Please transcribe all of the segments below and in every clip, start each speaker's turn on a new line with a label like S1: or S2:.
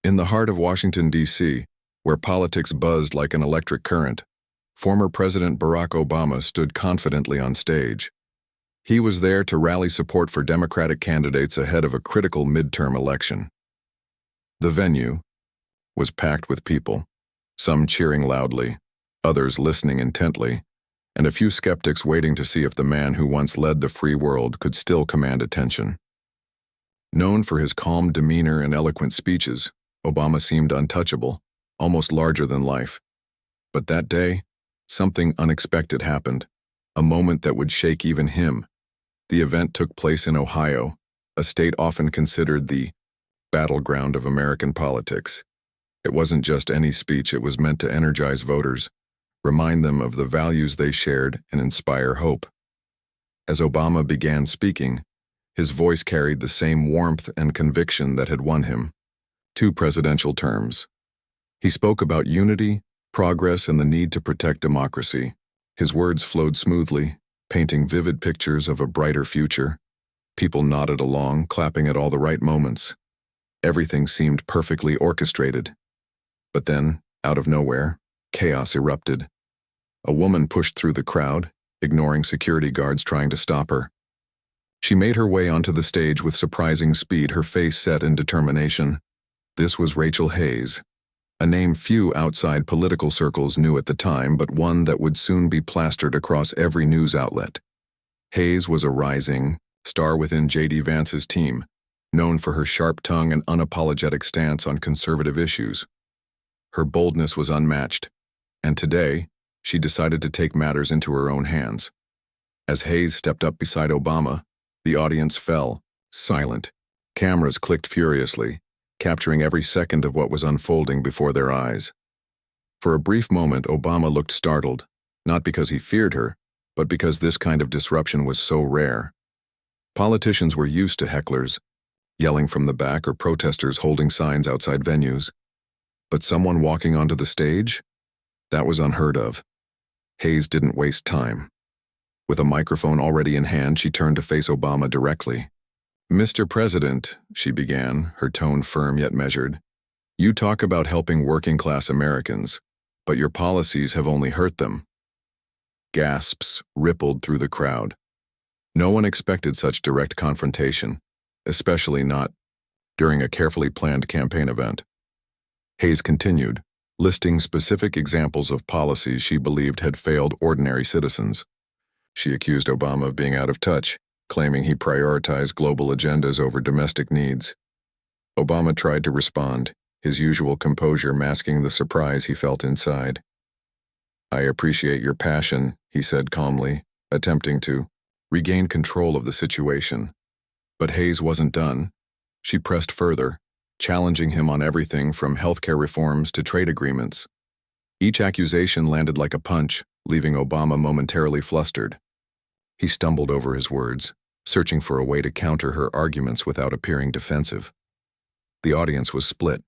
S1: In the heart of Washington, D.C., where politics buzzed like an electric current, former President Barack Obama stood confidently on stage. He was there to rally support for Democratic candidates ahead of a critical midterm election. The venue was packed with people, some cheering loudly, others listening intently, and a few skeptics waiting to see if the man who once led the free world could still command attention. Known for his calm demeanor and eloquent speeches, Obama seemed untouchable, almost larger than life. But that day, something unexpected happened, a moment that would shake even him. The event took place in Ohio, a state often considered the battleground of American politics. It wasn't just any speech, it was meant to energize voters, remind them of the values they shared, and inspire hope. As Obama began speaking, his voice carried the same warmth and conviction that had won him 2 presidential terms. He spoke about unity, progress, and the need to protect democracy. His words flowed smoothly, painting vivid pictures of a brighter future. People nodded along, clapping at all the right moments. Everything seemed perfectly orchestrated. But then, out of nowhere, chaos erupted. A woman pushed through the crowd, ignoring security guards trying to stop her. She made her way onto the stage with surprising speed, her face set in determination. This was Rachel Hayes, a name few outside political circles knew at the time, but one that would soon be plastered across every news outlet. Hayes was a rising star within J.D. Vance's team, known for her sharp tongue and unapologetic stance on conservative issues. Her boldness was unmatched, and today, she decided to take matters into her own hands. As Hayes stepped up beside Obama, the audience fell, silent. Cameras clicked furiously, capturing every second of what was unfolding before their eyes. For a brief moment, Obama looked startled, not because he feared her, but because this kind of disruption was so rare. Politicians were used to hecklers, yelling from the back, or protesters holding signs outside venues. But someone walking onto the stage? That was unheard of. Hayes didn't waste time. With a microphone already in hand, she turned to face Obama directly. "Mr. President," she began, her tone firm yet measured, "you talk about helping working-class Americans, but your policies have only hurt them." Gasps rippled through the crowd. No one expected such direct confrontation, especially not during a carefully planned campaign event. Hayes continued, listing specific examples of policies she believed had failed ordinary citizens. She accused Obama of being out of touch, claiming he prioritized global agendas over domestic needs. Obama tried to respond, his usual composure masking the surprise he felt inside. "I appreciate your passion," he said calmly, attempting to regain control of the situation. But Hayes wasn't done. She pressed further, challenging him on everything from healthcare reforms to trade agreements. Each accusation landed like a punch, leaving Obama momentarily flustered. He stumbled over his words, searching for a way to counter her arguments without appearing defensive. The audience was split.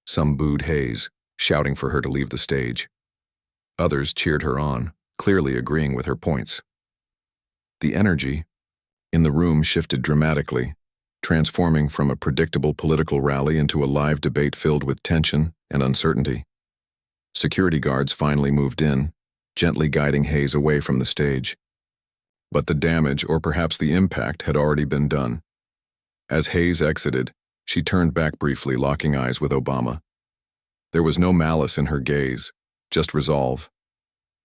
S1: Some booed Hayes, shouting for her to leave the stage. Others cheered her on, clearly agreeing with her points. The energy in the room shifted dramatically, transforming from a predictable political rally into a live debate filled with tension and uncertainty. Security guards finally moved in, gently guiding Hayes away from the stage. But the damage, or perhaps the impact, had already been done. As Hayes exited, she turned back briefly, locking eyes with Obama. There was no malice in her gaze, just resolve.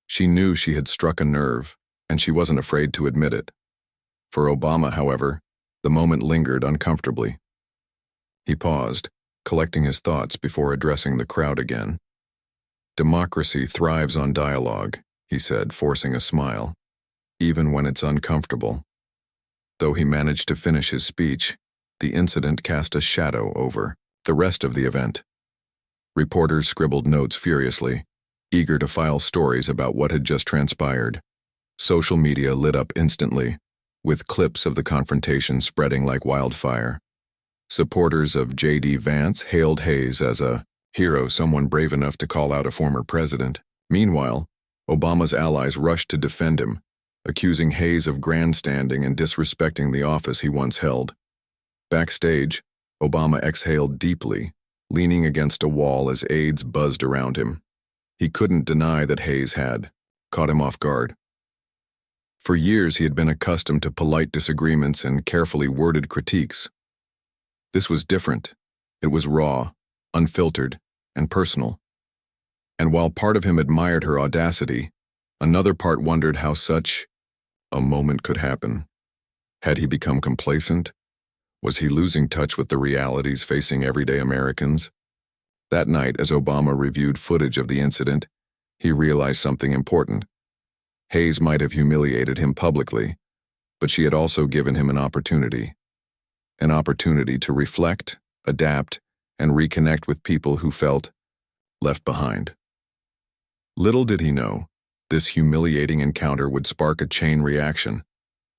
S1: She knew she had struck a nerve, and she wasn't afraid to admit it. For Obama, however, the moment lingered uncomfortably. He paused, collecting his thoughts before addressing the crowd again. "Democracy thrives on dialogue," he said, forcing a smile, "even when it's uncomfortable." Though he managed to finish his speech, the incident cast a shadow over the rest of the event. Reporters scribbled notes furiously, eager to file stories about what had just transpired. Social media lit up instantly, with clips of the confrontation spreading like wildfire. Supporters of J.D. Vance hailed Hayes as a hero, someone brave enough to call out a former president. Meanwhile, Obama's allies rushed to defend him, accusing Hayes of grandstanding and disrespecting the office he once held. Backstage, Obama exhaled deeply, leaning against a wall as aides buzzed around him. He couldn't deny that Hayes had caught him off guard. For years, he had been accustomed to polite disagreements and carefully worded critiques. This was different. It was raw, unfiltered, and personal. And while part of him admired her audacity, another part wondered how such a moment could happen. Had he become complacent? Was he losing touch with the realities facing everyday Americans? That night, as Obama reviewed footage of the incident, he realized something important. Hayes might have humiliated him publicly, but she had also given him an opportunity to reflect, adapt, and reconnect with people who felt left behind. Little did he know, this humiliating encounter would spark a chain reaction,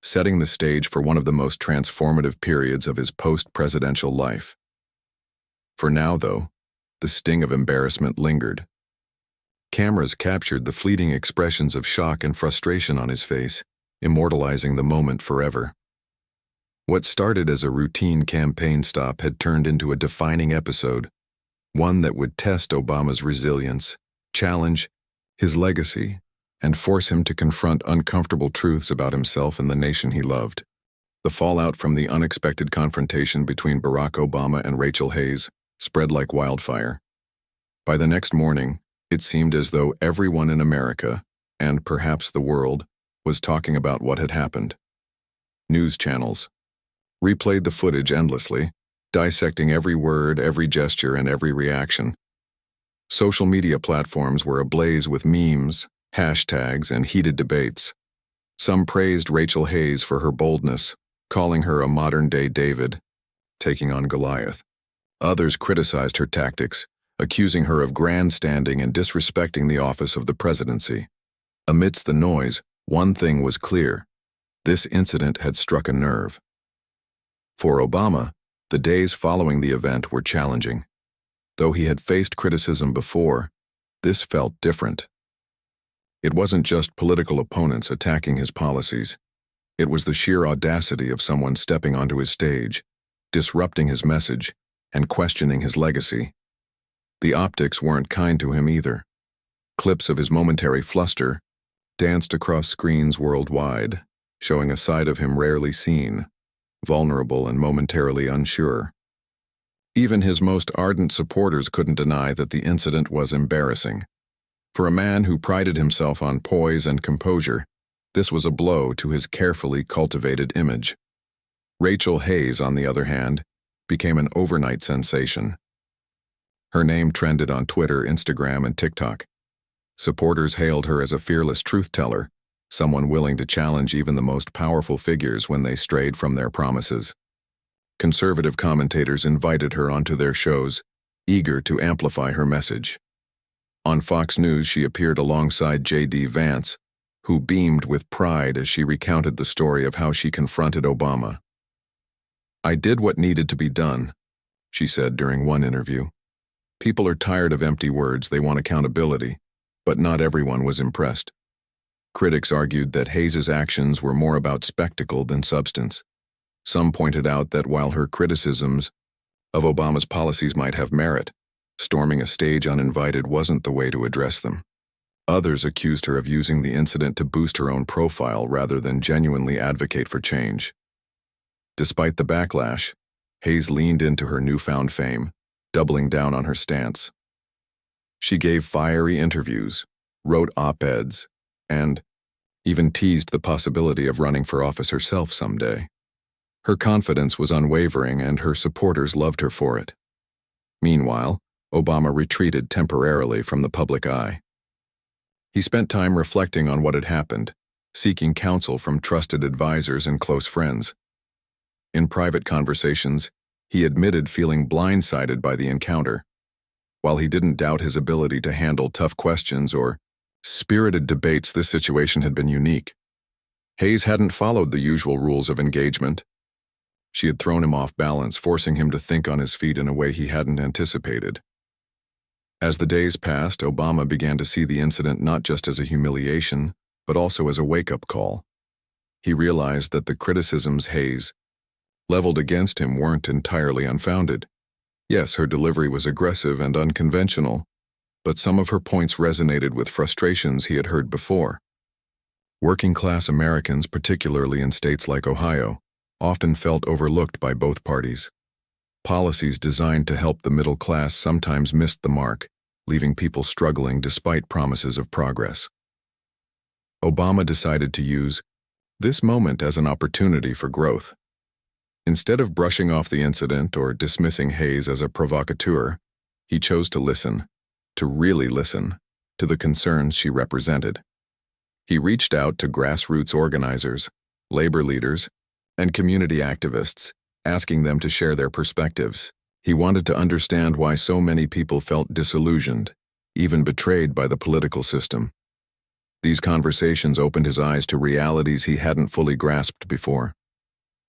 S1: setting the stage for one of the most transformative periods of his post-presidential life. For now, though, the sting of embarrassment lingered. Cameras captured the fleeting expressions of shock and frustration on his face, immortalizing the moment forever. What started as a routine campaign stop had turned into a defining episode, one that would test Obama's resilience, challenge his legacy, and force him to confront uncomfortable truths about himself and the nation he loved. The fallout from the unexpected confrontation between Barack Obama and Rachel Hayes spread like wildfire. By the next morning, it seemed as though everyone in America, and perhaps the world, was talking about what had happened. News channels replayed the footage endlessly, dissecting every word, every gesture, and every reaction. Social media platforms were ablaze with memes, hashtags, and heated debates. Some praised Rachel Hayes for her boldness, calling her a modern-day David, taking on Goliath. Others criticized her tactics, accusing her of grandstanding and disrespecting the office of the presidency. Amidst the noise, one thing was clear: this incident had struck a nerve. For Obama, the days following the event were challenging. Though he had faced criticism before, this felt different. It wasn't just political opponents attacking his policies. It was the sheer audacity of someone stepping onto his stage, disrupting his message, and questioning his legacy. The optics weren't kind to him either. Clips of his momentary fluster danced across screens worldwide, showing a side of him rarely seen, vulnerable and momentarily unsure. Even his most ardent supporters couldn't deny that the incident was embarrassing. For a man who prided himself on poise and composure, this was a blow to his carefully cultivated image. Rachel Hayes, on the other hand, became an overnight sensation. Her name trended on Twitter, Instagram, and TikTok. Supporters hailed her as a fearless truth-teller, someone willing to challenge even the most powerful figures when they strayed from their promises. Conservative commentators invited her onto their shows, eager to amplify her message. On Fox News, she appeared alongside Vance, who beamed with pride as she recounted the story of how she confronted Obama. "I did what needed to be done," she said during one interview. "People are tired of empty words, they want accountability," but not everyone was impressed. Critics argued that Hayes' actions were more about spectacle than substance. Some pointed out that while her criticisms of Obama's policies might have merit, storming a stage uninvited wasn't the way to address them. Others accused her of using the incident to boost her own profile rather than genuinely advocate for change. Despite the backlash, Hayes leaned into her newfound fame, doubling down on her stance. She gave fiery interviews, wrote op-eds, and even teased the possibility of running for office herself someday. Her confidence was unwavering, and her supporters loved her for it. Meanwhile, Obama retreated temporarily from the public eye. He spent time reflecting on what had happened, seeking counsel from trusted advisors and close friends. In private conversations, he admitted feeling blindsided by the encounter. While he didn't doubt his ability to handle tough questions or spirited debates, this situation had been unique. Hayes hadn't followed the usual rules of engagement. She had thrown him off balance, forcing him to think on his feet in a way he hadn't anticipated. As the days passed, Obama began to see the incident not just as a humiliation, but also as a wake-up call. He realized that the criticisms Hayes leveled against him weren't entirely unfounded. Yes, her delivery was aggressive and unconventional, but some of her points resonated with frustrations he had heard before. Working-class Americans, particularly in states like Ohio, often felt overlooked by both parties. Policies designed to help the middle class sometimes missed the mark, leaving people struggling despite promises of progress. Obama decided to use this moment as an opportunity for growth. Instead of brushing off the incident or dismissing Hayes as a provocateur, he chose to listen, to really listen, to the concerns she represented. He reached out to grassroots organizers, labor leaders, and community activists, asking them to share their perspectives. He wanted to understand why so many people felt disillusioned, even betrayed by the political system. These conversations opened his eyes to realities he hadn't fully grasped before.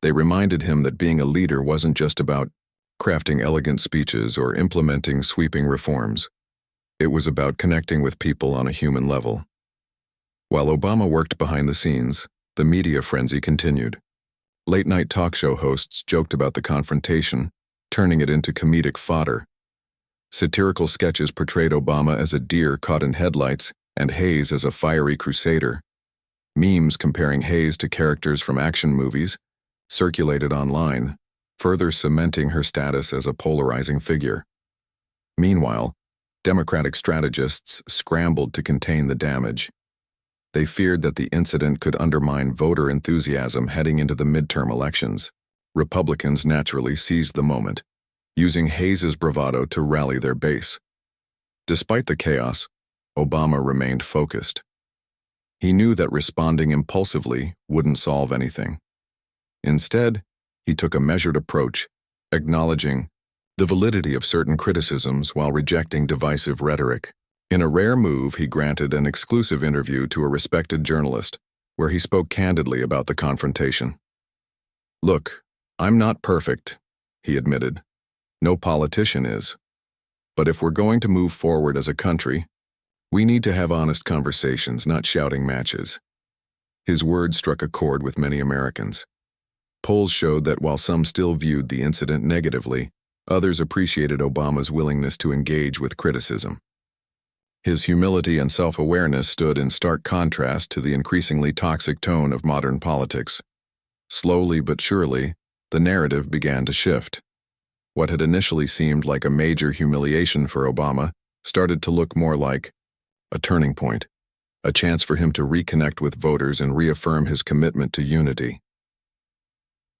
S1: They reminded him that being a leader wasn't just about crafting elegant speeches or implementing sweeping reforms. It was about connecting with people on a human level. While Obama worked behind the scenes, the media frenzy continued. Late-night talk show hosts joked about the confrontation, turning it into comedic fodder. Satirical sketches portrayed Obama as a deer caught in headlights and Hayes as a fiery crusader. Memes comparing Hayes to characters from action movies circulated online, further cementing her status as a polarizing figure. Meanwhile, Democratic strategists scrambled to contain the damage. They feared that the incident could undermine voter enthusiasm heading into the midterm elections. Republicans naturally seized the moment, using Hayes's bravado to rally their base. Despite the chaos, Obama remained focused. He knew that responding impulsively wouldn't solve anything. Instead, he took a measured approach, acknowledging the validity of certain criticisms while rejecting divisive rhetoric. In a rare move, he granted an exclusive interview to a respected journalist, where he spoke candidly about the confrontation. "Look, I'm not perfect," he admitted. "No politician is. But if we're going to move forward as a country, we need to have honest conversations, not shouting matches." His words struck a chord with many Americans. Polls showed that while some still viewed the incident negatively, others appreciated Obama's willingness to engage with criticism. His humility and self-awareness stood in stark contrast to the increasingly toxic tone of modern politics. Slowly but surely, the narrative began to shift. What had initially seemed like a major humiliation for Obama started to look more like a turning point, a chance for him to reconnect with voters and reaffirm his commitment to unity.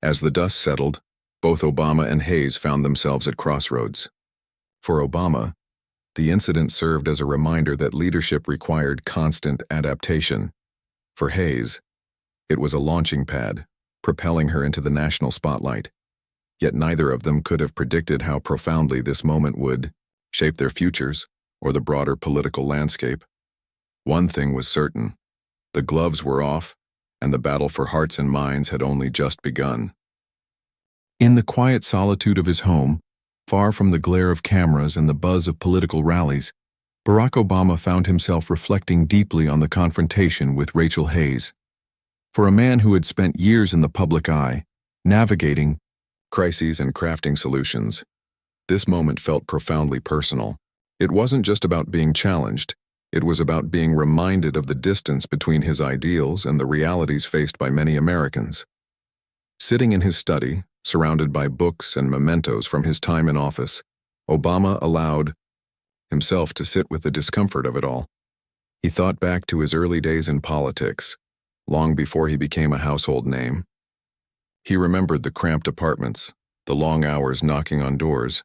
S1: As the dust settled, both Obama and Hayes found themselves at crossroads. For Obama, the incident served as a reminder that leadership required constant adaptation. For Hayes, it was a launching pad, propelling her into the national spotlight. Yet neither of them could have predicted how profoundly this moment would shape their futures or the broader political landscape. One thing was certain: the gloves were off, and the battle for hearts and minds had only just begun. In the quiet solitude of his home, far from the glare of cameras and the buzz of political rallies, Barack Obama found himself reflecting deeply on the confrontation with Rachel Hayes. For a man who had spent years in the public eye, navigating crises and crafting solutions, this moment felt profoundly personal. It wasn't just about being challenged, it was about being reminded of the distance between his ideals and the realities faced by many Americans. Sitting in his study, surrounded by books and mementos from his time in office, Obama allowed himself to sit with the discomfort of it all. He thought back to his early days in politics, long before he became a household name. He remembered the cramped apartments, the long hours knocking on doors,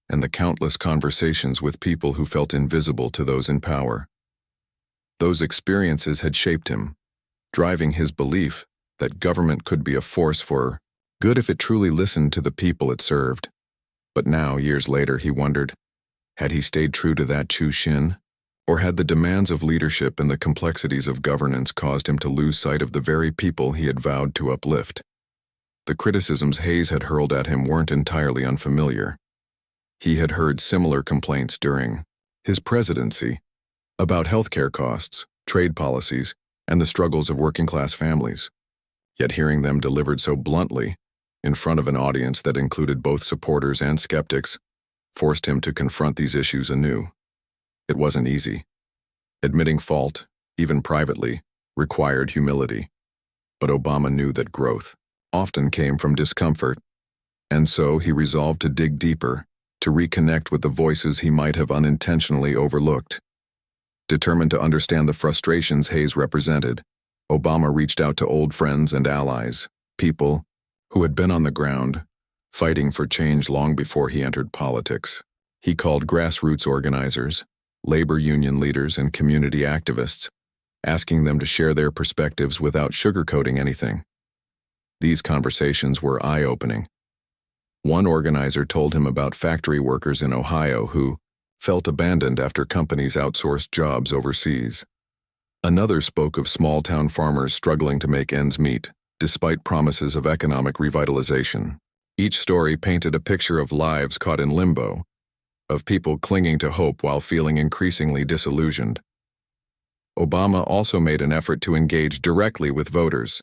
S1: and the countless conversations with people who felt invisible to those in power. Those experiences had shaped him, driving his belief that government could be a force for good if it truly listened to the people it served. But now, years later, he wondered, had he stayed true to that Chu Shin? Or had the demands of leadership and the complexities of governance caused him to lose sight of the very people he had vowed to uplift? The criticisms Hayes had hurled at him weren't entirely unfamiliar. He had heard similar complaints during his presidency about healthcare costs, trade policies, and the struggles of working-class families. Yet hearing them delivered so bluntly, in front of an audience that included both supporters and skeptics, forced him to confront these issues anew. It wasn't easy. Admitting fault, even privately, required humility. But Obama knew that growth often came from discomfort, and so he resolved to dig deeper, to reconnect with the voices he might have unintentionally overlooked. Determined to understand the frustrations Hayes represented, Obama reached out to old friends and allies, people who had been on the ground, fighting for change long before he entered politics. He called grassroots organizers, labor union leaders, and community activists, asking them to share their perspectives without sugarcoating anything. These conversations were eye-opening. One organizer told him about factory workers in Ohio who felt abandoned after companies outsourced jobs overseas. Another spoke of small-town farmers struggling to make ends meet, despite promises of economic revitalization. Each story painted a picture of lives caught in limbo, of people clinging to hope while feeling increasingly disillusioned. Obama also made an effort to engage directly with voters.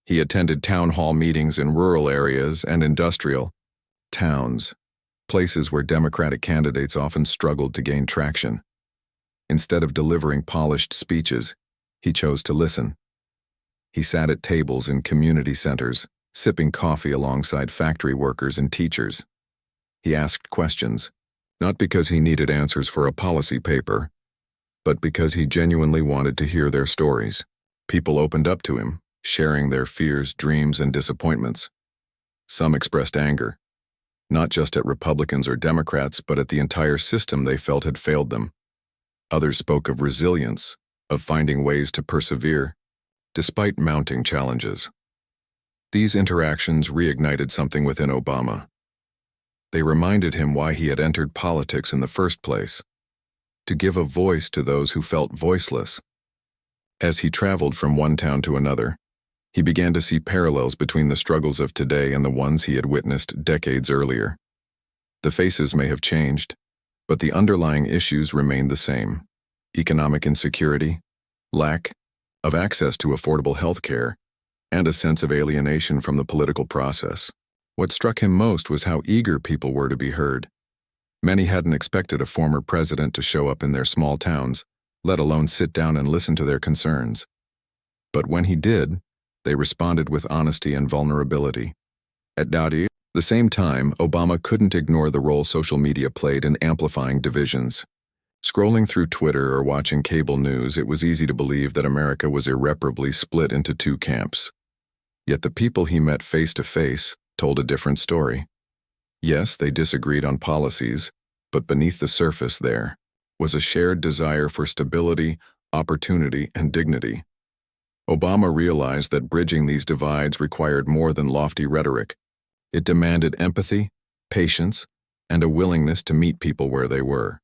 S1: He attended town hall meetings in rural areas and industrial towns, places where Democratic candidates often struggled to gain traction. Instead of delivering polished speeches, he chose to listen. He sat at tables in community centers, sipping coffee alongside factory workers and teachers. He asked questions, not because he needed answers for a policy paper, but because he genuinely wanted to hear their stories. People opened up to him, sharing their fears, dreams, and disappointments. Some expressed anger, not just at Republicans or Democrats, but at the entire system they felt had failed them. Others spoke of resilience, of finding ways to persevere, despite mounting challenges. These interactions reignited something within Obama. They reminded him why he had entered politics in the first place, to give a voice to those who felt voiceless. As he traveled from one town to another, he began to see parallels between the struggles of today and the ones he had witnessed decades earlier. The faces may have changed, but the underlying issues remained the same: economic insecurity, lack of access to affordable health care, and a sense of alienation from the political process. What struck him most was how eager people were to be heard. Many hadn't expected a former president to show up in their small towns, let alone sit down and listen to their concerns. But when he did, they responded with honesty and vulnerability. At the same time, Obama couldn't ignore the role social media played in amplifying divisions. Scrolling through Twitter or watching cable news, it was easy to believe that America was irreparably split into two camps. Yet the people he met face-to-face told a different story. Yes, they disagreed on policies, but beneath the surface there was a shared desire for stability, opportunity, and dignity. Obama realized that bridging these divides required more than lofty rhetoric. It demanded empathy, patience, and a willingness to meet people where they were.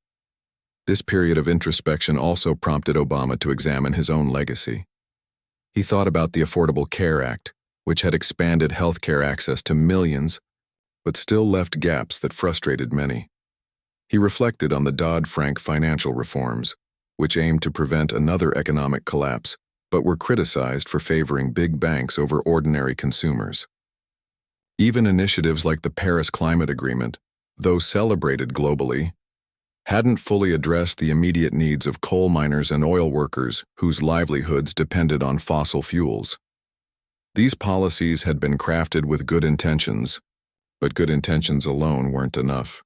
S1: This period of introspection also prompted Obama to examine his own legacy. He thought about the Affordable Care Act, which had expanded health care access to millions, but still left gaps that frustrated many. He reflected on the Dodd-Frank financial reforms, which aimed to prevent another economic collapse, but were criticized for favoring big banks over ordinary consumers. Even initiatives like the Paris Climate Agreement, though celebrated globally, hadn't fully addressed the immediate needs of coal miners and oil workers whose livelihoods depended on fossil fuels. These policies had been crafted with good intentions, but good intentions alone weren't enough.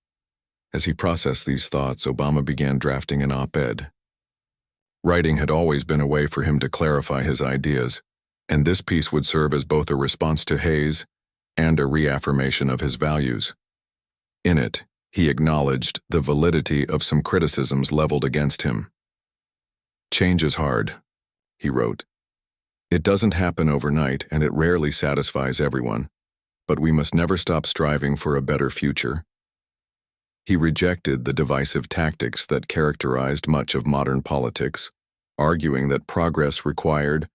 S1: As he processed these thoughts, Obama began drafting an op-ed. Writing had always been a way for him to clarify his ideas, and this piece would serve as both a response to Hayes and a reaffirmation of his values. In it, he acknowledged the validity of some criticisms leveled against him. "Change is hard," he wrote. "It doesn't happen overnight, and it rarely satisfies everyone, but we must never stop striving for a better future." He rejected the divisive tactics that characterized much of modern politics, arguing that progress required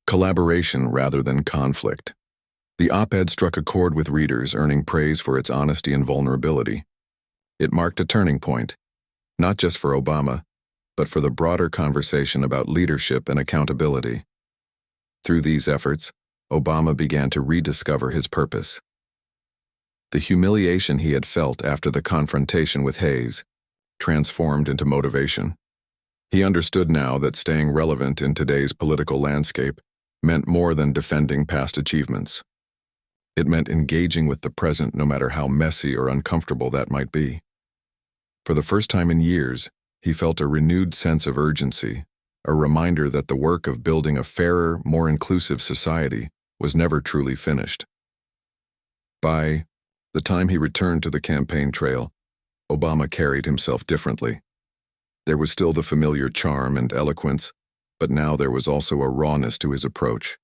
S1: collaboration rather than conflict. The op-ed struck a chord with readers, earning praise for its honesty and vulnerability. It marked a turning point, not just for Obama, but for the broader conversation about leadership and accountability. Through these efforts, Obama began to rediscover his purpose. The humiliation he had felt after the confrontation with Hayes transformed into motivation. He understood now that staying relevant in today's political landscape meant more than defending past achievements. It meant engaging with the present no matter how messy or uncomfortable that might be. For the first time in years, he felt a renewed sense of urgency, a reminder that the work of building a fairer, more inclusive society was never truly finished. By the time he returned to the campaign trail, Obama carried himself differently. There was still the familiar charm and eloquence, but now there was also a rawness to his approach.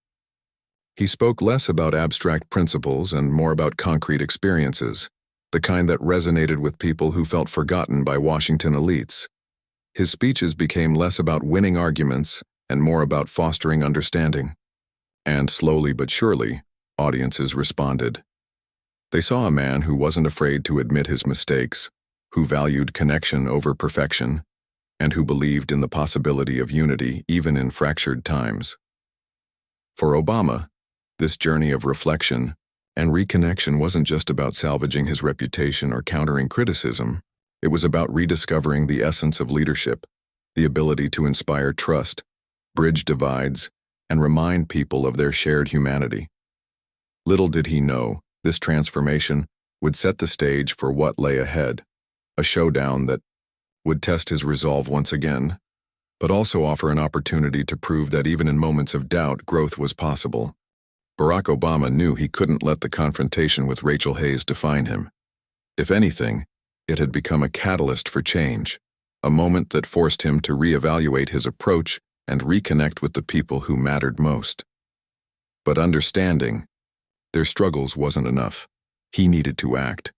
S1: He spoke less about abstract principles and more about concrete experiences, the kind that resonated with people who felt forgotten by Washington elites. His speeches became less about winning arguments and more about fostering understanding. And slowly but surely, audiences responded. They saw a man who wasn't afraid to admit his mistakes, who valued connection over perfection, and who believed in the possibility of unity even in fractured times. For Obama, this journey of reflection and reconnection wasn't just about salvaging his reputation or countering criticism. It was about rediscovering the essence of leadership, the ability to inspire trust, bridge divides, and remind people of their shared humanity. Little did he know, this transformation would set the stage for what lay ahead, a showdown that would test his resolve once again, but also offer an opportunity to prove that even in moments of doubt, growth was possible. Barack Obama knew he couldn't let the confrontation with Rachel Hayes define him. If anything, it had become a catalyst for change, a moment that forced him to reevaluate his approach and reconnect with the people who mattered most. But understanding their struggles wasn't enough. He needed to act.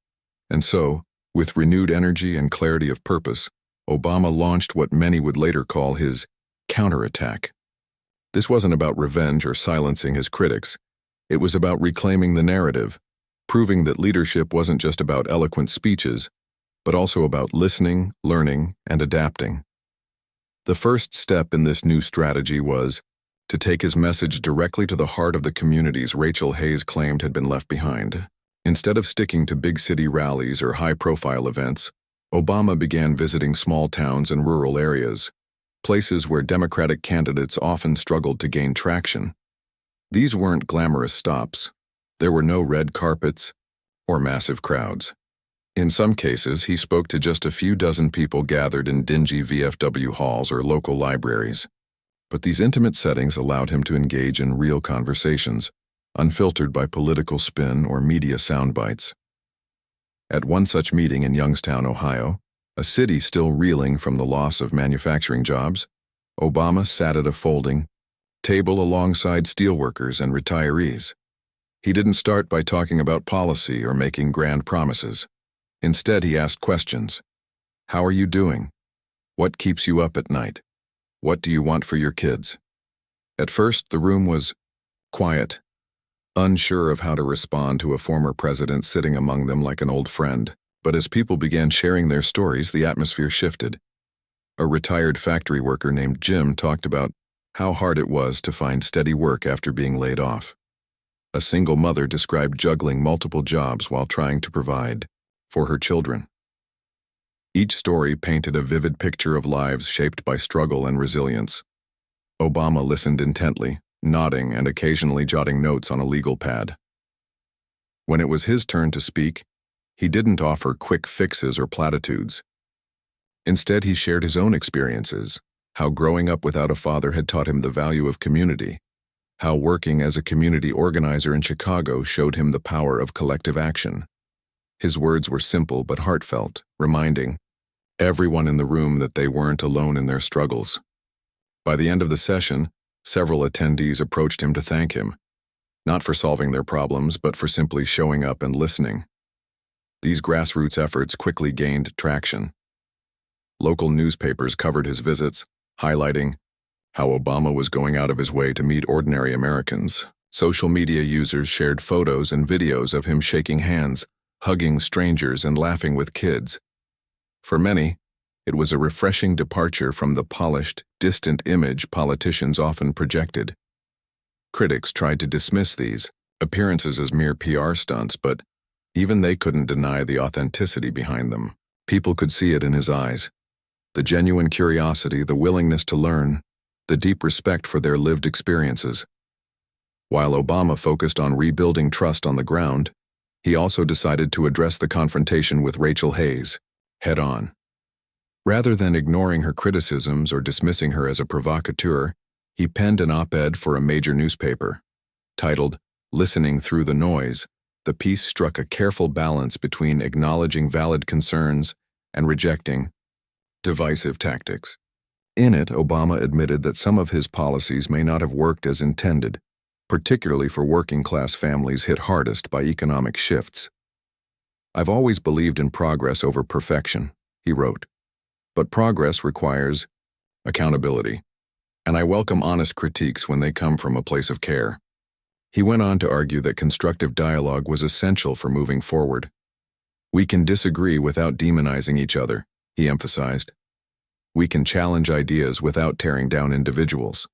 S1: And so, with renewed energy and clarity of purpose, Obama launched what many would later call his counterattack. This wasn't about revenge or silencing his critics. It was about reclaiming the narrative, proving that leadership wasn't just about eloquent speeches, but also about listening, learning, and adapting. The first step in this new strategy was to take his message directly to the heart of the communities Rachel Hayes claimed had been left behind. Instead of sticking to big city rallies or high-profile events, Obama began visiting small towns and rural areas, places where Democratic candidates often struggled to gain traction. These weren't glamorous stops. There were no red carpets or massive crowds. In some cases, he spoke to just a few dozen people gathered in dingy VFW halls or local libraries. But these intimate settings allowed him to engage in real conversations, unfiltered by political spin or media soundbites. At one such meeting in Youngstown, Ohio, a city still reeling from the loss of manufacturing jobs, Obama sat at a folding table alongside steelworkers and retirees. He didn't start by talking about policy or making grand promises. Instead, he asked questions. How are you doing? What keeps you up at night? What do you want for your kids? At first, the room was quiet, unsure of how to respond to a former president sitting among them like an old friend. But as people began sharing their stories, the atmosphere shifted. A retired factory worker named Jim talked about how hard it was to find steady work after being laid off. A single mother described juggling multiple jobs while trying to provide for her children. Each story painted a vivid picture of lives shaped by struggle and resilience. Obama listened intently, nodding and occasionally jotting notes on a legal pad. When it was his turn to speak, he didn't offer quick fixes or platitudes. Instead, he shared his own experiences, how growing up without a father had taught him the value of community, how working as a community organizer in Chicago showed him the power of collective action. His words were simple but heartfelt, reminding everyone in the room that they weren't alone in their struggles. By the end of the session, several attendees approached him to thank him, not for solving their problems, but for simply showing up and listening. These grassroots efforts quickly gained traction. Local newspapers covered his visits, highlighting how Obama was going out of his way to meet ordinary Americans. Social media users shared photos and videos of him shaking hands, hugging strangers, and laughing with kids. For many, it was a refreshing departure from the polished, distant image politicians often projected. Critics tried to dismiss these appearances as mere PR stunts, but Even they couldn't deny the authenticity behind them. People could see it in his eyes. The genuine curiosity, the willingness to learn, the deep respect for their lived experiences. While Obama focused on rebuilding trust on the ground, he also decided to address the confrontation with Rachel Hayes, head-on. Rather than ignoring her criticisms or dismissing her as a provocateur, he penned an op-ed for a major newspaper. Titled, "Listening Through the Noise," the piece struck a careful balance between acknowledging valid concerns and rejecting divisive tactics. In it, Obama admitted that some of his policies may not have worked as intended, particularly for working-class families hit hardest by economic shifts. "I've always believed in progress over perfection," he wrote. "But progress requires accountability, and I welcome honest critiques when they come from a place of care." He went on to argue that constructive dialogue was essential for moving forward. "We can disagree without demonizing each other," he emphasized. "We can challenge ideas without tearing down individuals."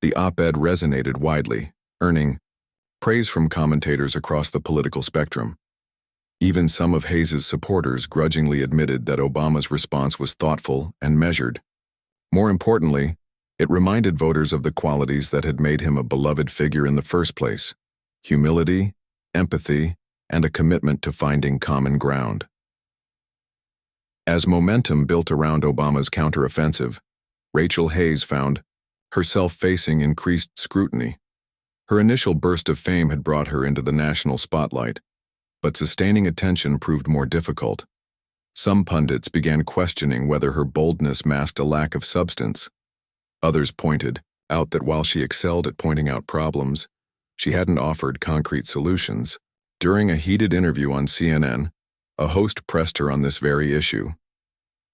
S1: The op-ed resonated widely, earning praise from commentators across the political spectrum. Even some of Hayes's supporters grudgingly admitted that Obama's response was thoughtful and measured. More importantly, it reminded voters of the qualities that had made him a beloved figure in the first place: humility, empathy, and a commitment to finding common ground. As momentum built around Obama's counteroffensive, Rachel Hayes found herself facing increased scrutiny. Her initial burst of fame had brought her into the national spotlight, but sustaining attention proved more difficult. Some pundits began questioning whether her boldness masked a lack of substance. Others pointed out that while she excelled at pointing out problems, she hadn't offered concrete solutions. During a heated interview on CNN, a host pressed her on this very issue.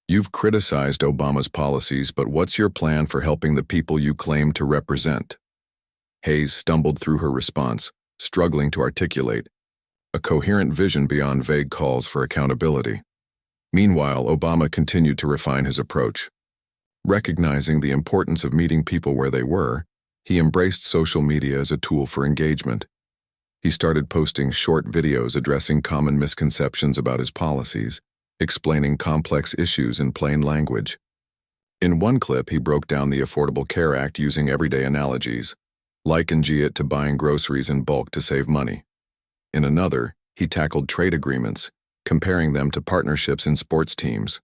S1: "You've criticized Obama's policies, but what's your plan for helping the people you claim to represent?" Hayes stumbled through her response, struggling to articulate a coherent vision beyond vague calls for accountability. Meanwhile, Obama continued to refine his approach. Recognizing the importance of meeting people where they were, he embraced social media as a tool for engagement. He started posting short videos addressing common misconceptions about his policies, explaining complex issues in plain language. In one clip, he broke down the Affordable Care Act using everyday analogies, likened it to buying groceries in bulk to save money. In another, he tackled trade agreements, comparing them to partnerships in sports teams.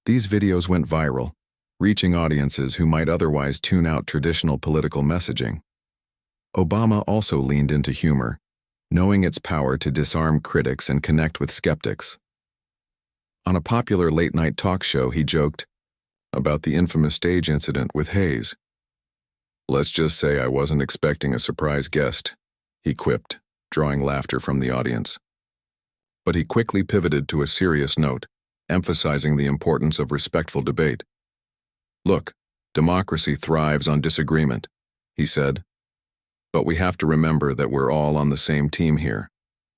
S1: These videos went viral, reaching audiences who might otherwise tune out traditional political messaging. Obama also leaned into humor, knowing its power to disarm critics and connect with skeptics. On a popular late-night talk show, he joked about the infamous stage incident with Hayes. "Let's just say I wasn't expecting a surprise guest," he quipped, drawing laughter from the audience. But he quickly pivoted to a serious note, emphasizing the importance of respectful debate. "Look, democracy thrives on disagreement," he said. "But we have to remember that we're all on the same team here.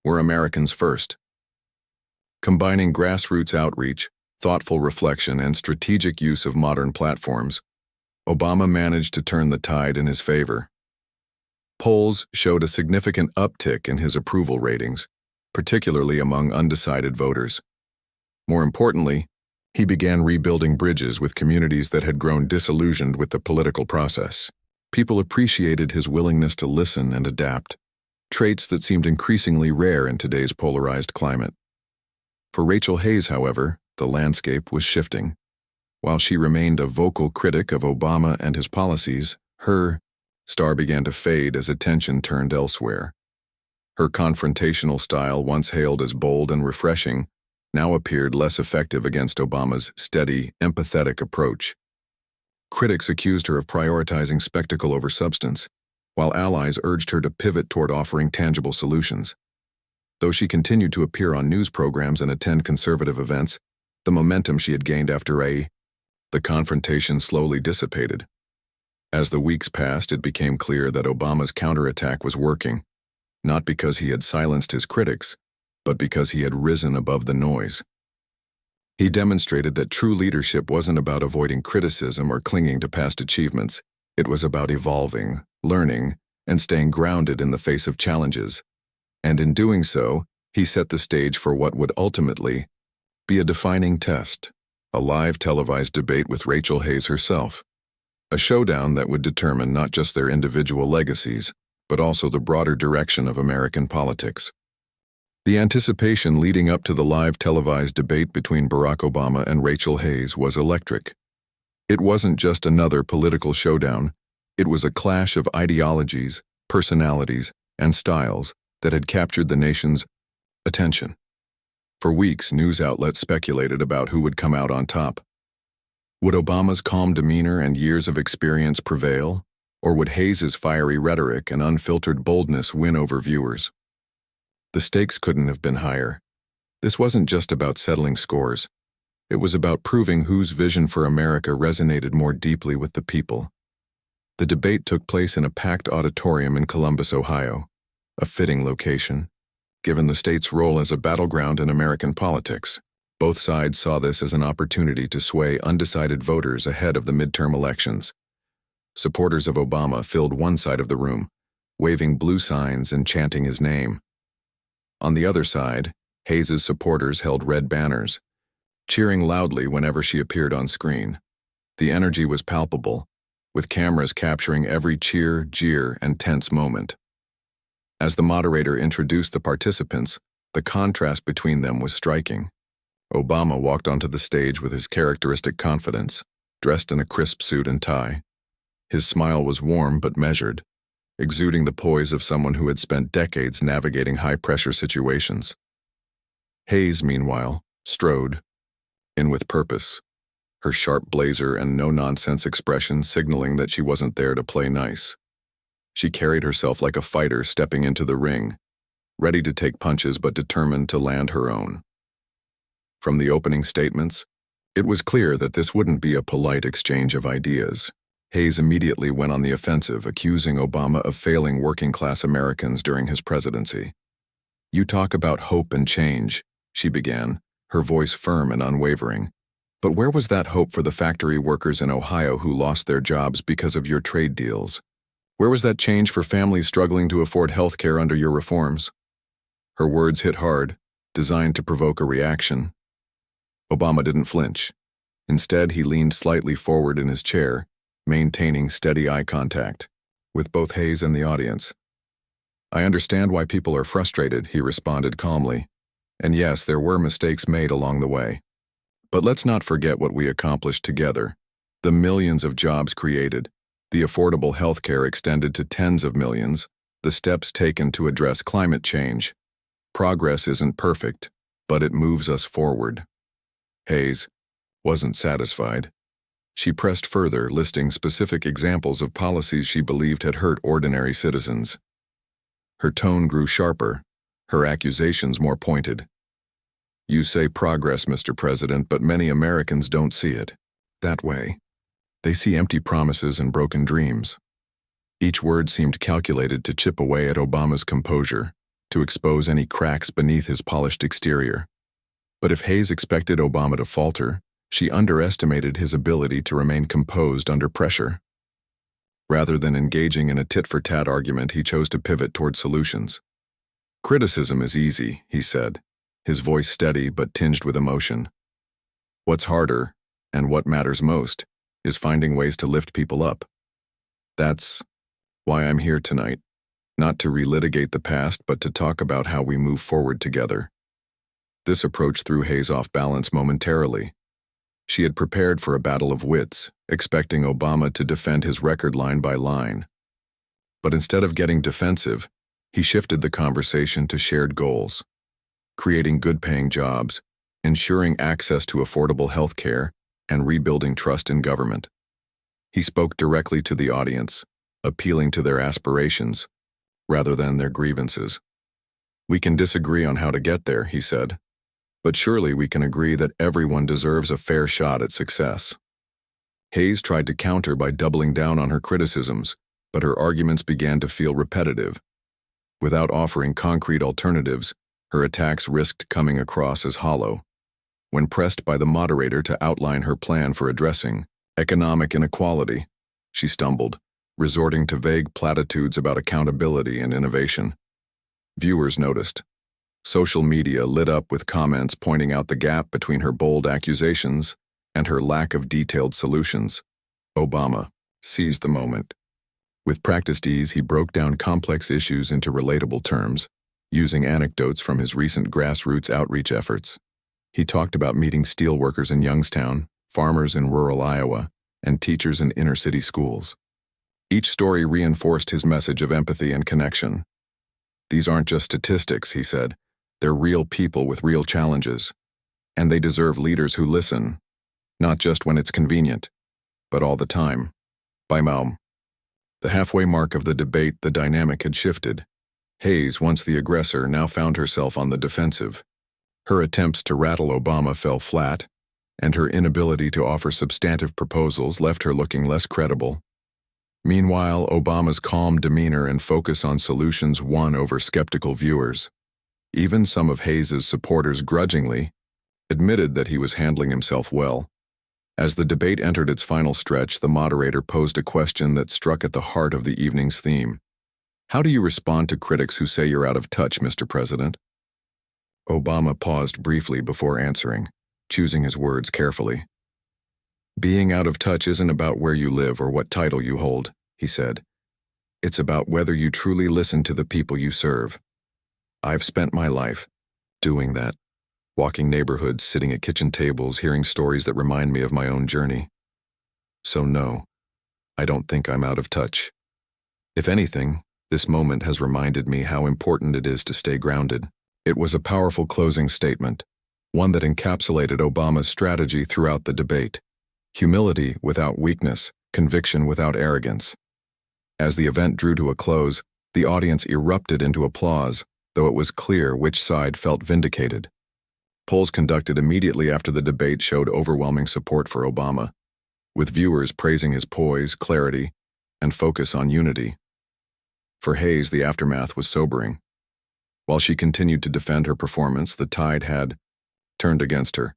S1: We're Americans first." Combining grassroots outreach, thoughtful reflection, and strategic use of modern platforms, Obama managed to turn the tide in his favor. Polls showed a significant uptick in his approval ratings, particularly among undecided voters. More importantly, he began rebuilding bridges with communities that had grown disillusioned with the political process. People appreciated his willingness to listen and adapt, traits that seemed increasingly rare in today's polarized climate. For Rachel Hayes, however, the landscape was shifting. While she remained a vocal critic of Obama and his policies, her star began to fade as attention turned elsewhere. Her confrontational style, once hailed as bold and refreshing, now appeared less effective against Obama's steady, empathetic approach. Critics accused her of prioritizing spectacle over substance, while allies urged her to pivot toward offering tangible solutions. Though she continued to appear on news programs and attend conservative events, the momentum she had gained after the confrontation slowly dissipated. As the weeks passed, it became clear that Obama's counterattack was working, not because he had silenced his critics, but because he had risen above the noise. He demonstrated that true leadership wasn't about avoiding criticism or clinging to past achievements. It was about evolving, learning, and staying grounded in the face of challenges. And in doing so, He set the stage for what would ultimately be a defining test, a live televised debate with Rachel Hayes herself, a showdown that would determine not just their individual legacies, but also the broader direction of American politics. The anticipation leading up to the live televised debate between Barack Obama and Rachel Hayes was electric. It wasn't just another political showdown, it was a clash of ideologies, personalities, and styles that had captured the nation's attention. For weeks, news outlets speculated about who would come out on top. Would Obama's calm demeanor and years of experience prevail, or would Hayes's fiery rhetoric and unfiltered boldness win over viewers? The stakes couldn't have been higher. This wasn't just about settling scores. It was about proving whose vision for America resonated more deeply with the people. The debate took place in a packed auditorium in Columbus, Ohio, a fitting location, given the state's role as a battleground in American politics. Both sides saw this as an opportunity to sway undecided voters ahead of the midterm elections. Supporters of Obama filled one side of the room, waving blue signs and chanting his name. On the other side, Hayes's supporters held red banners, cheering loudly whenever she appeared on screen. The energy was palpable, with cameras capturing every cheer, jeer, and tense moment. As the moderator introduced the participants, the contrast between them was striking. Obama walked onto the stage with his characteristic confidence, dressed in a crisp suit and tie. His smile was warm but measured, exuding the poise of someone who had spent decades navigating high-pressure situations. Hayes, meanwhile, strode in with purpose, her sharp blazer and no-nonsense expression signaling that she wasn't there to play nice. She carried herself like a fighter stepping into the ring, ready to take punches but determined to land her own. From the opening statements, it was clear that this wouldn't be a polite exchange of ideas. Hayes immediately went on the offensive, accusing Obama of failing working-class Americans during his presidency. "You talk about hope and change," she began, her voice firm and unwavering. "But where was that hope for the factory workers in Ohio who lost their jobs because of your trade deals? Where was that change for families struggling to afford health care under your reforms?" Her words hit hard, designed to provoke a reaction. Obama didn't flinch. Instead, he leaned slightly forward in his chair, maintaining steady eye contact with both Hayes and the audience. "I understand why people are frustrated," he responded calmly. "And yes, there were mistakes made along the way. But let's not forget what we accomplished together. The millions of jobs created, the affordable health care extended to tens of millions, the steps taken to address climate change. Progress isn't perfect, but it moves us forward." Hayes wasn't satisfied. She pressed further, listing specific examples of policies she believed had hurt ordinary citizens. Her tone grew sharper, her accusations more pointed. "You say progress, Mr. President, but many Americans don't see it that way. They see empty promises and broken dreams." Each word seemed calculated to chip away at Obama's composure, to expose any cracks beneath his polished exterior. But if Hayes expected Obama to falter, she underestimated his ability to remain composed under pressure. Rather than engaging in a tit-for-tat argument, he chose to pivot toward solutions. "Criticism is easy," he said, his voice steady but tinged with emotion. "What's harder, and what matters most, is finding ways to lift people up. That's why I'm here tonight, not to relitigate the past, but to talk about how we move forward together." This approach threw Hayes off balance momentarily. She had prepared for a battle of wits, expecting Obama to defend his record line by line. But instead of getting defensive, he shifted the conversation to shared goals: creating good-paying jobs, ensuring access to affordable health care, and rebuilding trust in government. He spoke directly to the audience, appealing to their aspirations, rather than their grievances. "We can disagree on how to get there," he said, "but surely we can agree that everyone deserves a fair shot at success." Hayes tried to counter by doubling down on her criticisms, but her arguments began to feel repetitive. Without offering concrete alternatives, her attacks risked coming across as hollow. When pressed by the moderator to outline her plan for addressing economic inequality, she stumbled, resorting to vague platitudes about accountability and innovation. Viewers noticed. Social media lit up with comments pointing out the gap between her bold accusations and her lack of detailed solutions. Obama seized the moment. With practiced ease, he broke down complex issues into relatable terms, using anecdotes from his recent grassroots outreach efforts. He talked about meeting steelworkers in Youngstown, farmers in rural Iowa, and teachers in inner-city schools. Each story reinforced his message of empathy and connection. "These aren't just statistics," he said. "They're real people with real challenges. And they deserve leaders who listen, not just when it's convenient, but all the time." By the halfway mark of the debate, the dynamic had shifted. Hayes, once the aggressor, now found herself on the defensive. Her attempts to rattle Obama fell flat, and her inability to offer substantive proposals left her looking less credible. Meanwhile, Obama's calm demeanor and focus on solutions won over skeptical viewers. Even some of Hayes's supporters grudgingly admitted that he was handling himself well. As the debate entered its final stretch, the moderator posed a question that struck at the heart of the evening's theme. "How do you respond to critics who say you're out of touch, Mr. President?" Obama paused briefly before answering, choosing his words carefully. "Being out of touch isn't about where you live or what title you hold," he said. "It's about whether you truly listen to the people you serve. I've spent my life doing that. Walking neighborhoods, sitting at kitchen tables, hearing stories that remind me of my own journey. So no, I don't think I'm out of touch. If anything, this moment has reminded me how important it is to stay grounded." It was a powerful closing statement, one that encapsulated Obama's strategy throughout the debate. Humility without weakness, conviction without arrogance. As the event drew to a close, the audience erupted into applause, though it was clear which side felt vindicated. Polls conducted immediately after the debate showed overwhelming support for Obama, with viewers praising his poise, clarity, and focus on unity. For Hayes, the aftermath was sobering. While she continued to defend her performance, the tide had turned against her.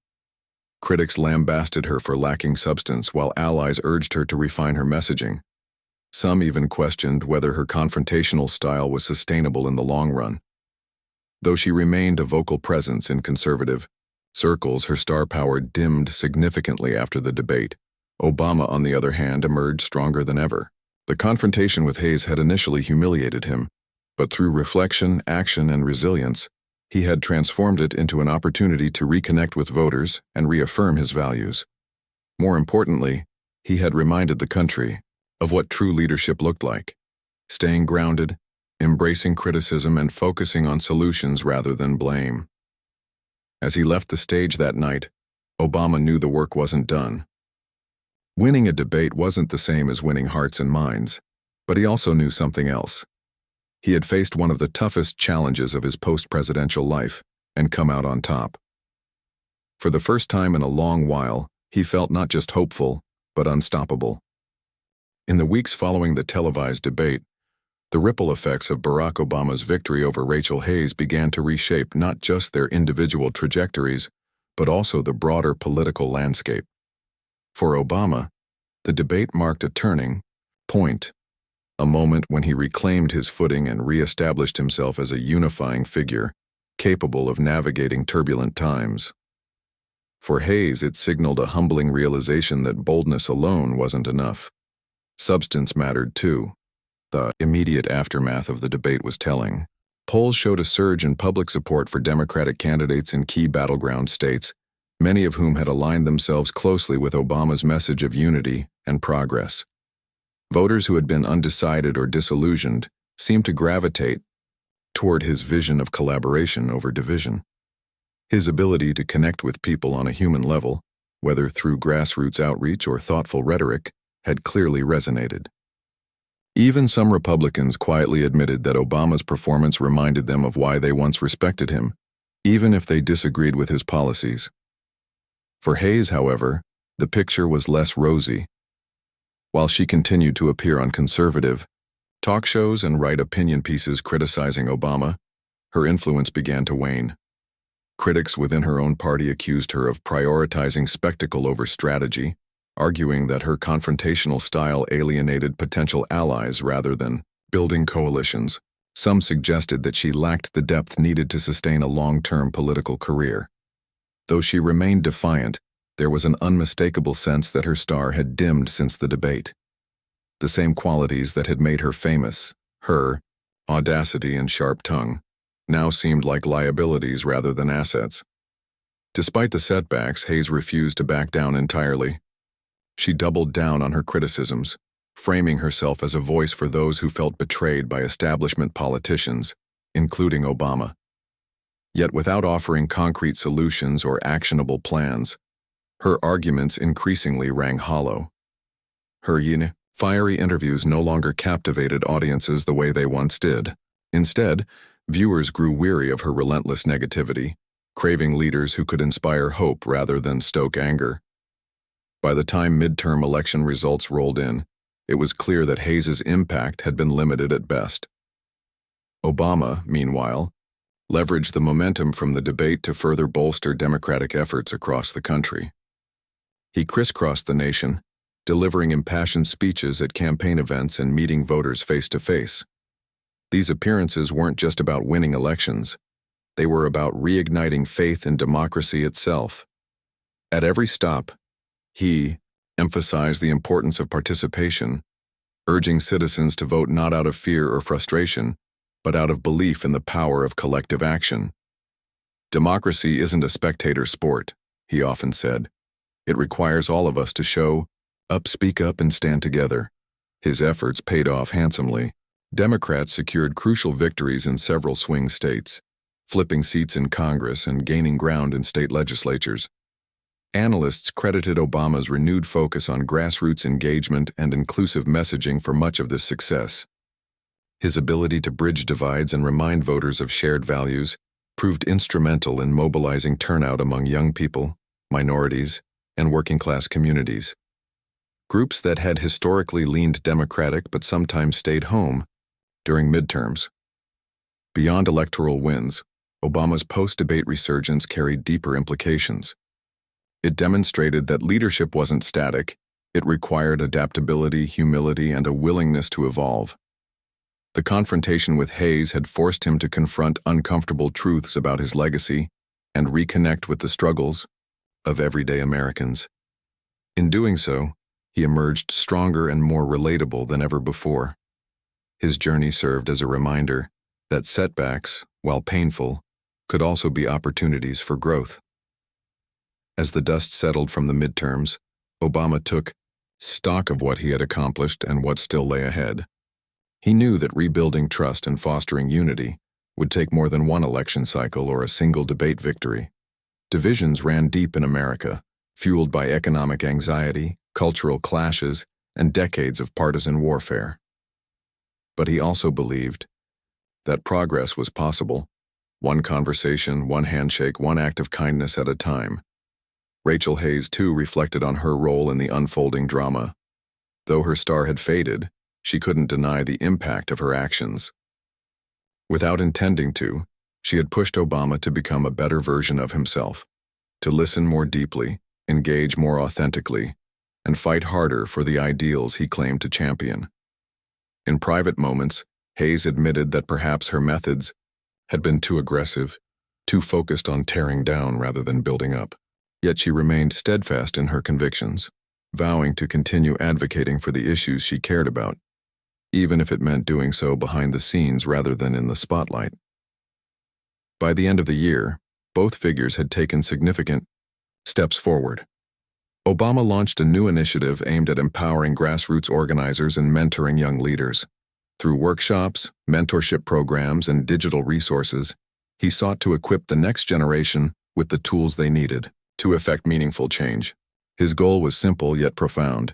S1: Critics lambasted her for lacking substance, while allies urged her to refine her messaging. Some even questioned whether her confrontational style was sustainable in the long run. Though she remained a vocal presence in conservative circles, her star power dimmed significantly after the debate. Obama, on the other hand, emerged stronger than ever. The confrontation with Hayes had initially humiliated him, but through reflection, action, and resilience, he had transformed it into an opportunity to reconnect with voters and reaffirm his values. More importantly, he had reminded the country of what true leadership looked like: staying grounded, embracing criticism, and focusing on solutions rather than blame. As he left the stage that night, Obama knew the work wasn't done. Winning a debate wasn't the same as winning hearts and minds, but he also knew something else. He had faced one of the toughest challenges of his post-presidential life and come out on top. For the first time in a long while, he felt not just hopeful, but unstoppable. In the weeks following the televised debate, the ripple effects of Barack Obama's victory over Rachel Hayes began to reshape not just their individual trajectories, but also the broader political landscape. For Obama, the debate marked a turning point, a moment when he reclaimed his footing and re-established himself as a unifying figure, capable of navigating turbulent times. For Hayes, it signaled a humbling realization that boldness alone wasn't enough. Substance mattered too. The immediate aftermath of the debate was telling. Polls showed a surge in public support for Democratic candidates in key battleground states, many of whom had aligned themselves closely with Obama's message of unity and progress. Voters who had been undecided or disillusioned seemed to gravitate toward his vision of collaboration over division. His ability to connect with people on a human level, whether through grassroots outreach or thoughtful rhetoric, had clearly resonated. Even some Republicans quietly admitted that Obama's performance reminded them of why they once respected him, even if they disagreed with his policies. For Hayes, however, the picture was less rosy. While she continued to appear on conservative talk shows and write opinion pieces criticizing Obama, her influence began to wane. Critics within her own party accused her of prioritizing spectacle over strategy, arguing that her confrontational style alienated potential allies rather than building coalitions. Some suggested that she lacked the depth needed to sustain a long-term political career. Though she remained defiant, there was an unmistakable sense that her star had dimmed since the debate. The same qualities that had made her famous, her audacity and sharp tongue, now seemed like liabilities rather than assets. Despite the setbacks, Hayes refused to back down entirely. She doubled down on her criticisms, framing herself as a voice for those who felt betrayed by establishment politicians, including Obama. Yet without offering concrete solutions or actionable plans, her arguments increasingly rang hollow. Her fiery interviews no longer captivated audiences the way they once did. Instead, viewers grew weary of her relentless negativity, craving leaders who could inspire hope rather than stoke anger. By the time midterm election results rolled in, it was clear that Hayes's impact had been limited at best. Obama, meanwhile, leveraged the momentum from the debate to further bolster Democratic efforts across the country. He crisscrossed the nation, delivering impassioned speeches at campaign events and meeting voters face-to-face. These appearances weren't just about winning elections. They were about reigniting faith in democracy itself. At every stop, he emphasized the importance of participation, urging citizens to vote not out of fear or frustration, but out of belief in the power of collective action. Democracy isn't a spectator sport, he often said. It requires all of us to show up, speak up, and stand together. His efforts paid off handsomely. Democrats secured crucial victories in several swing states, flipping seats in Congress and gaining ground in state legislatures. Analysts credited Obama's renewed focus on grassroots engagement and inclusive messaging for much of this success. His ability to bridge divides and remind voters of shared values proved instrumental in mobilizing turnout among young people, minorities, and working-class communities. Groups that had historically leaned Democratic but sometimes stayed home during midterms. Beyond electoral wins, Obama's post-debate resurgence carried deeper implications. It demonstrated that leadership wasn't static. It required adaptability, humility, and a willingness to evolve. The confrontation with Hayes had forced him to confront uncomfortable truths about his legacy and reconnect with the struggles of everyday Americans. In doing so, he emerged stronger and more relatable than ever before. His journey served as a reminder that setbacks, while painful, could also be opportunities for growth. As the dust settled from the midterms, Obama took stock of what he had accomplished and what still lay ahead. He knew that rebuilding trust and fostering unity would take more than one election cycle or a single debate victory. Divisions ran deep in America, fueled by economic anxiety, cultural clashes, and decades of partisan warfare. But he also believed that progress was possible, one conversation, one handshake, one act of kindness at a time. Rachel Hayes, too, reflected on her role in the unfolding drama. Though her star had faded, she couldn't deny the impact of her actions. Without intending to, she had pushed Obama to become a better version of himself, to listen more deeply, engage more authentically, and fight harder for the ideals he claimed to champion. In private moments, Hayes admitted that perhaps her methods had been too aggressive, too focused on tearing down rather than building up. Yet she remained steadfast in her convictions, vowing to continue advocating for the issues she cared about, even if it meant doing so behind the scenes rather than in the spotlight. By the end of the year, both figures had taken significant steps forward. Obama launched a new initiative aimed at empowering grassroots organizers and mentoring young leaders. Through workshops, mentorship programs, and digital resources, he sought to equip the next generation with the tools they needed to effect meaningful change. His goal was simple yet profound: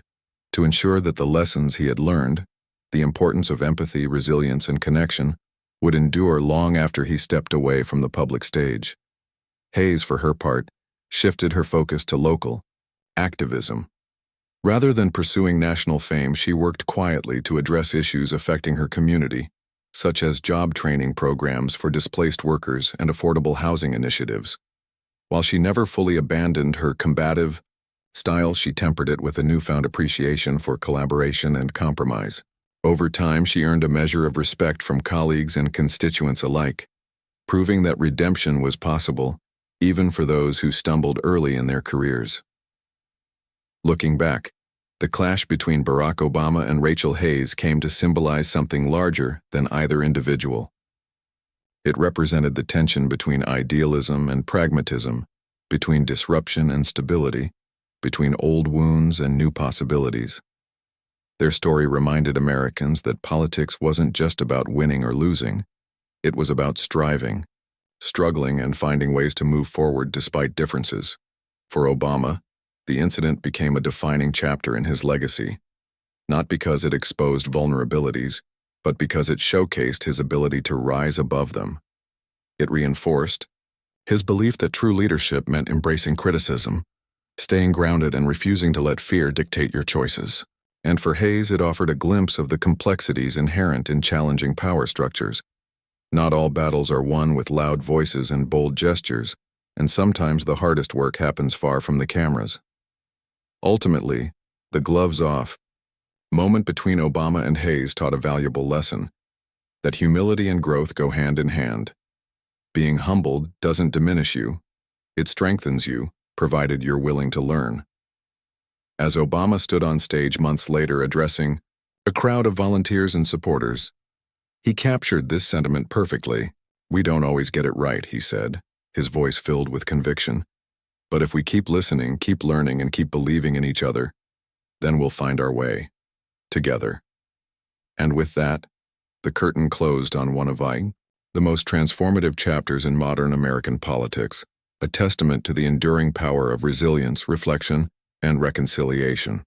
S1: to ensure that the lessons he had learned, the importance of empathy, resilience, and connection, would endure long after he stepped away from the public stage. Hayes, for her part, shifted her focus to local activism. Rather than pursuing national fame, she worked quietly to address issues affecting her community, such as job training programs for displaced workers and affordable housing initiatives. While she never fully abandoned her combative style, she tempered it with a newfound appreciation for collaboration and compromise. Over time, she earned a measure of respect from colleagues and constituents alike, proving that redemption was possible, even for those who stumbled early in their careers. Looking back, the clash between Barack Obama and Rachel Hayes came to symbolize something larger than either individual. It represented the tension between idealism and pragmatism, between disruption and stability, between old wounds and new possibilities. Their story reminded Americans that politics wasn't just about winning or losing. It was about striving, struggling, and finding ways to move forward despite differences. For Obama, the incident became a defining chapter in his legacy, not because it exposed vulnerabilities, but because it showcased his ability to rise above them. It reinforced his belief that true leadership meant embracing criticism, staying grounded, and refusing to let fear dictate your choices. And for Hayes, it offered a glimpse of the complexities inherent in challenging power structures. Not all battles are won with loud voices and bold gestures, and sometimes the hardest work happens far from the cameras. Ultimately, the gloves off moment between Obama and Hayes taught a valuable lesson: that humility and growth go hand in hand. Being humbled doesn't diminish you, it strengthens you, provided you're willing to learn. As Obama stood on stage months later addressing a crowd of volunteers and supporters, he captured this sentiment perfectly. "We don't always get it right," he said, his voice filled with conviction. "But if we keep listening, keep learning, and keep believing in each other, then we'll find our way, together." And with that, the curtain closed on one of the most transformative chapters in modern American politics, a testament to the enduring power of resilience, reflection, and reconciliation.